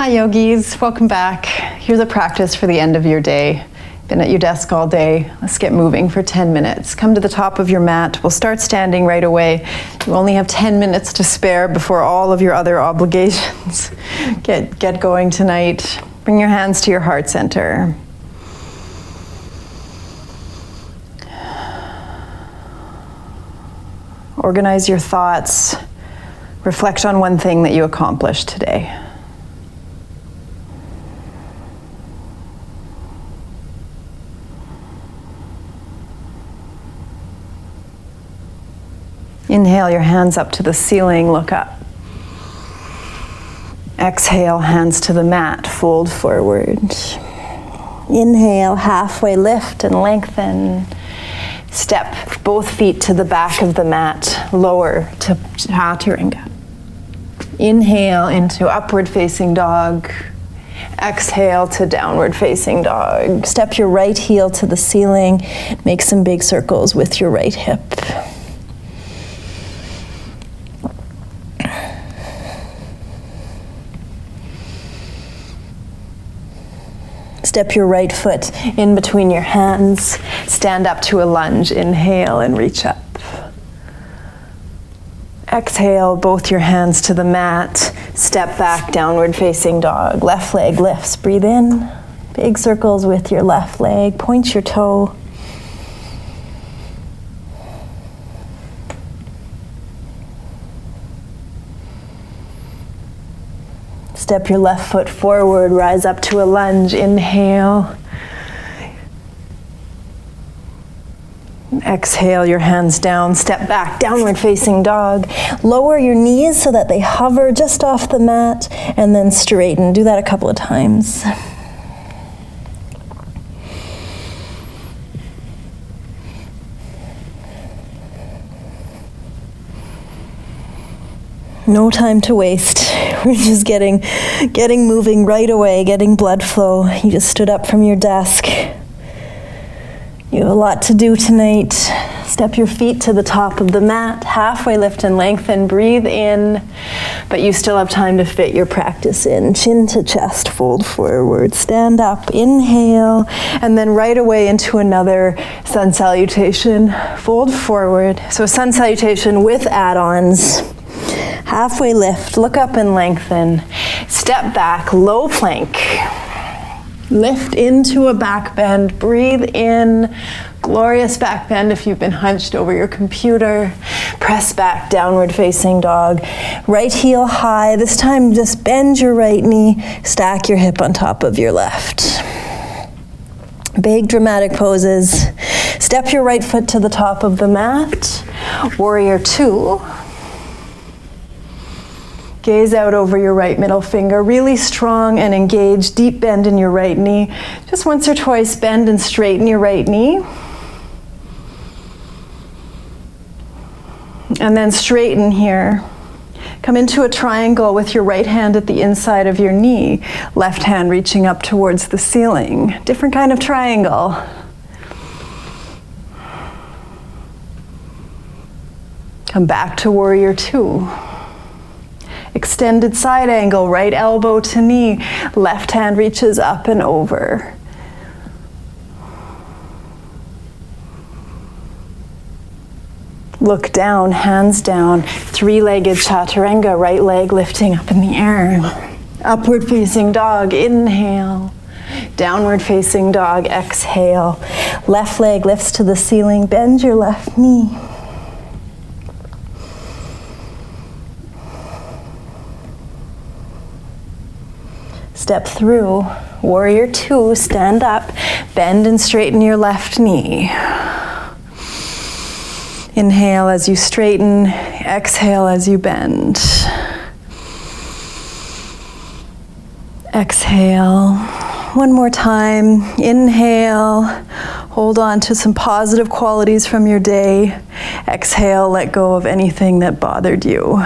Hi yogis, welcome back. Here's a practice for the end of your day. Been at your desk all day. Let's get moving for 10 minutes. Come to the top of your mat. We'll start standing right away. You only have 10 minutes to spare before all of your other obligations get going tonight. Bring your hands to your heart center. Organize your thoughts. Reflect on one thing that you accomplished today. Inhale, your hands up to the ceiling, look up. Exhale, hands to the mat, fold forward. Inhale, halfway lift and lengthen. Step both feet to the back of the mat, lower to Chaturanga. Inhale into upward facing dog. Exhale to downward facing dog. Step your right heel to the ceiling. Make some big circles with your right hip. Step your right foot in between your hands. Stand up to a lunge. Inhale and reach up. Exhale, both your hands to the mat. Step back, downward facing dog. Left leg lifts. Breathe in. Big circles with your left leg. Point your toe. Step your left foot forward, rise up to a lunge, inhale. Exhale, your hands down, step back, downward facing dog. Lower your knees so that they hover just off the mat, and then straighten. Do that a couple of times. No time to waste. We're just getting moving right away, getting blood flow. You just stood up from your desk. You have a lot to do tonight. Step your feet to the top of the mat, halfway lift and lengthen, breathe in, but you still have time to fit your practice in. Chin to chest, fold forward, stand up, inhale, and then right away into another sun salutation, fold forward. So sun salutation with add-ons. Halfway lift, look up and lengthen. Step back, low plank. Lift into a back bend, breathe in. Glorious back bend if you've been hunched over your computer. Press back, downward facing dog. Right heel high, this time just bend your right knee, stack your hip on top of your left. Big dramatic poses. Step your right foot to the top of the mat. Warrior two. Gaze out over your right middle finger, really strong and engaged, deep bend in your right knee. Just once or twice bend and straighten your right knee. And then straighten here. Come into a triangle with your right hand at the inside of your knee, left hand reaching up towards the ceiling. Different kind of triangle. Come back to warrior two. Extended side angle, right elbow to knee, left hand reaches up and over. Look down, hands down, three-legged chaturanga, right leg lifting up in the air. Upward facing dog, inhale. Downward facing dog, exhale. Left leg lifts to the ceiling, bend your left knee. Step through, warrior two, stand up, bend and straighten your left knee. Inhale as you straighten, exhale as you bend. Exhale, one more time, inhale, hold on to some positive qualities from your day. Exhale, let go of anything that bothered you.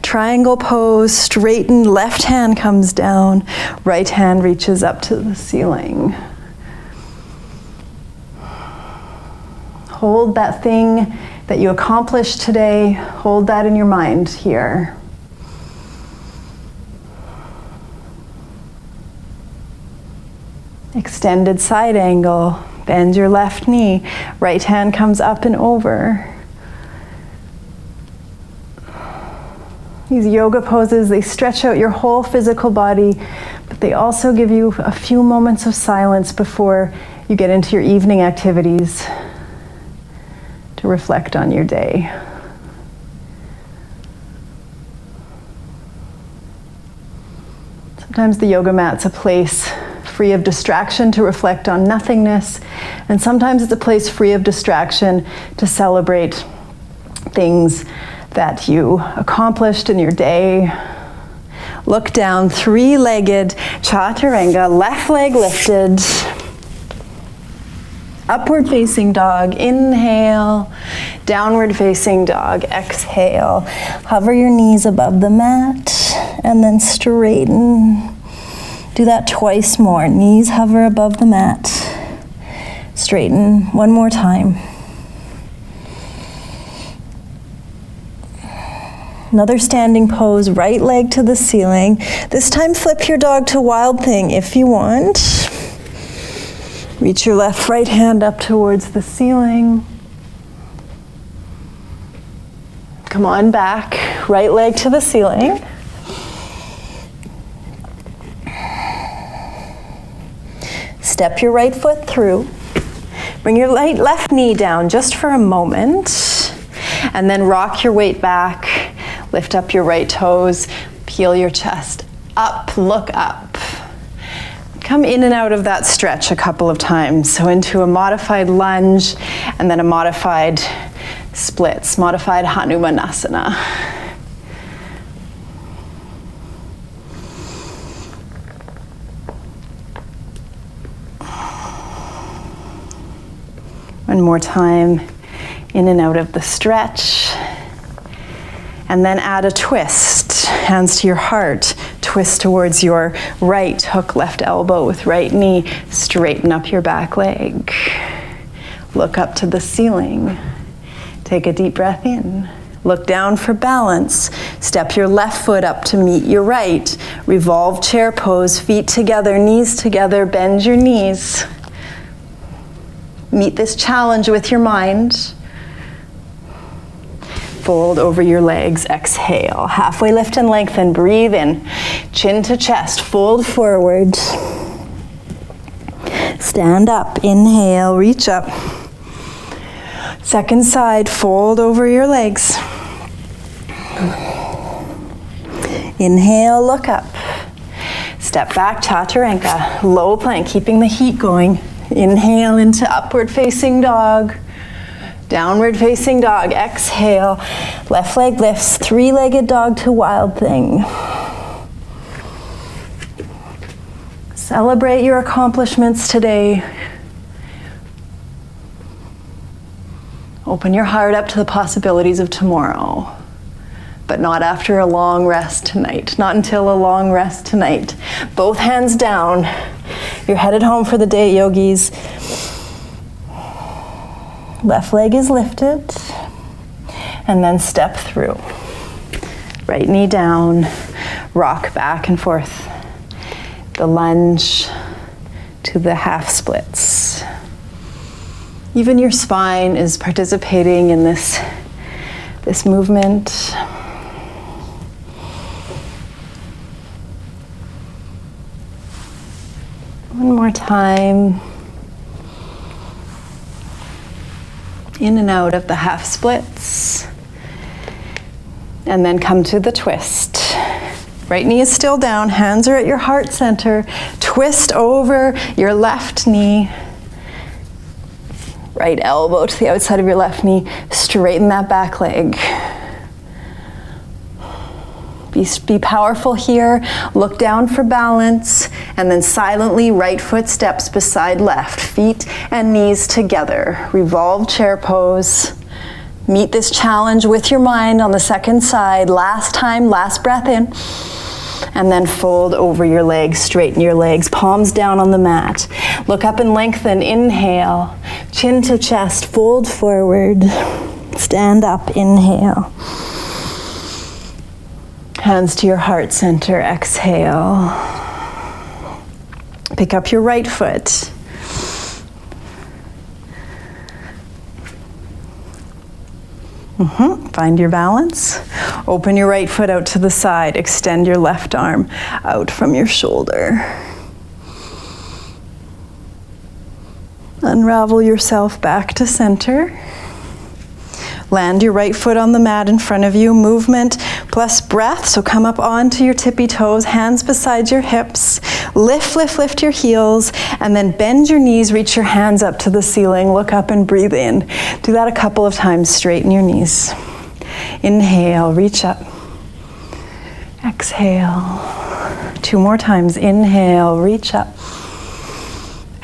Triangle pose, straighten, left hand comes down, right hand reaches up to the ceiling. Hold that thing that you accomplished today, hold that in your mind here. Extended side angle. Bend your left knee. Right hand comes up and over. These yoga poses, they stretch out your whole physical body, but they also give you a few moments of silence before you get into your evening activities to reflect on your day. Sometimes the yoga mat's a place free of distraction to reflect on nothingness, and sometimes it's a place free of distraction to celebrate things that you accomplished in your day. Look down, three-legged chaturanga, left leg lifted. Upward facing dog, inhale. Downward facing dog, exhale. Hover your knees above the mat and then straighten. Do that twice more. Knees hover above the mat. Straighten one more time. Another standing pose, right leg to the ceiling. This time flip your dog to wild thing if you want. Reach your left, right hand up towards the ceiling. Come on back, right leg to the ceiling. Step your right foot through. Bring your left knee down just for a moment. And then rock your weight back. Lift up your right toes. Peel your chest up, look up. Come in and out of that stretch a couple of times. So into a modified lunge and then a modified splits, modified Hanumanasana. One more time, in and out of the stretch. And then add a twist, hands to your heart. Twist towards your right, hook left elbow with right knee. Straighten up your back leg. Look up to the ceiling. Take a deep breath in. Look down for balance. Step your left foot up to meet your right. Revolve chair pose, feet together, knees together, bend your knees. Meet this challenge with your mind. Fold over your legs, exhale. Halfway lift and lengthen, breathe in. Chin to chest, fold forward. Stand up, inhale, reach up. Second side, fold over your legs. Inhale, look up. Step back, chaturanga, low plank, keeping the heat going. Inhale into upward facing dog. Downward facing dog, exhale. Left leg lifts, three-legged dog to wild thing. Celebrate your accomplishments today. Open your heart up to the possibilities of tomorrow, but not after a long rest tonight, not until a long rest tonight. Both hands down. You're headed home for the day, yogis. Left leg is lifted, and then step through. Right knee down, rock back and forth. The lunge to the half splits. Even your spine is participating in this movement. One more time. In and out of the half splits. And then come to the twist. Right knee is still down, hands are at your heart center. Twist over your left knee. Right elbow to the outside of your left knee. Straighten that back leg. Be powerful here. Look down for balance. And then silently right foot steps beside left. Feet and knees together. Revolve chair pose. Meet this challenge with your mind on the second side. Last time, last breath in. And then fold over your legs, straighten your legs, palms down on the mat. Look up and lengthen, inhale. Chin to chest, fold forward. Stand up, inhale. Hands to your heart center, exhale. Pick up your right foot. Find your balance. Open your right foot out to the side. Extend your left arm out from your shoulder. Unravel yourself back to center. Land your right foot on the mat in front of you. Movement plus breath. So come up onto your tippy toes, hands beside your hips. Lift, lift, lift your heels, and then bend your knees, reach your hands up to the ceiling. Look up and breathe in. Do that a couple of times. Straighten your knees. Inhale, reach up. Exhale. 2 more times. Inhale, reach up.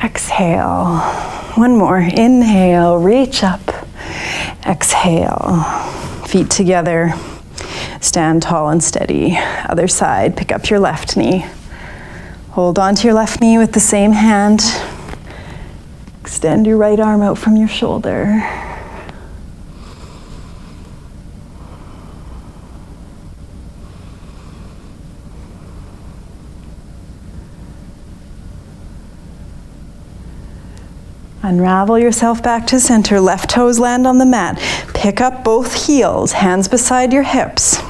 Exhale. 1 more. Inhale, reach up. Exhale. Feet together. Stand tall and steady. Other side. Pick up your left knee. Hold on to your left knee with the same hand. Extend your right arm out from your shoulder. Unravel yourself back to center. Left toes land on the mat. Pick up both heels, hands beside your hips.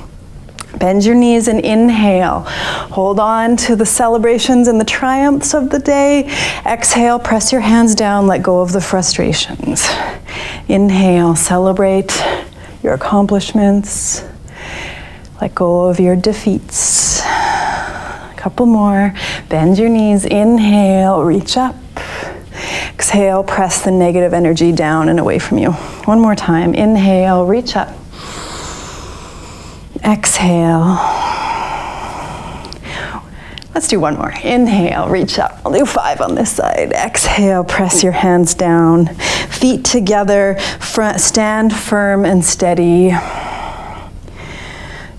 Bend your knees and inhale. Hold on to the celebrations and the triumphs of the day. Exhale, press your hands down, let go of the frustrations. Inhale, celebrate your accomplishments. Let go of your defeats. A couple more. Bend your knees, inhale, reach up. Exhale, press the negative energy down and away from you. 1 more time. Inhale, reach up. Exhale. Let's do 1 more. Inhale, reach up. I'll do 5 on this side. Exhale, press your hands down. Feet together, stand firm and steady.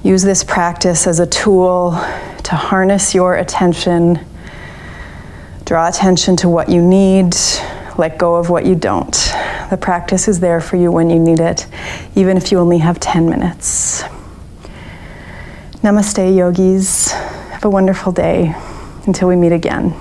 Use this practice as a tool to harness your attention. Draw attention to what you need. Let go of what you don't. The practice is there for you when you need it, even if you only have 10 minutes. Namaste, yogis. Have a wonderful day. Until we meet again.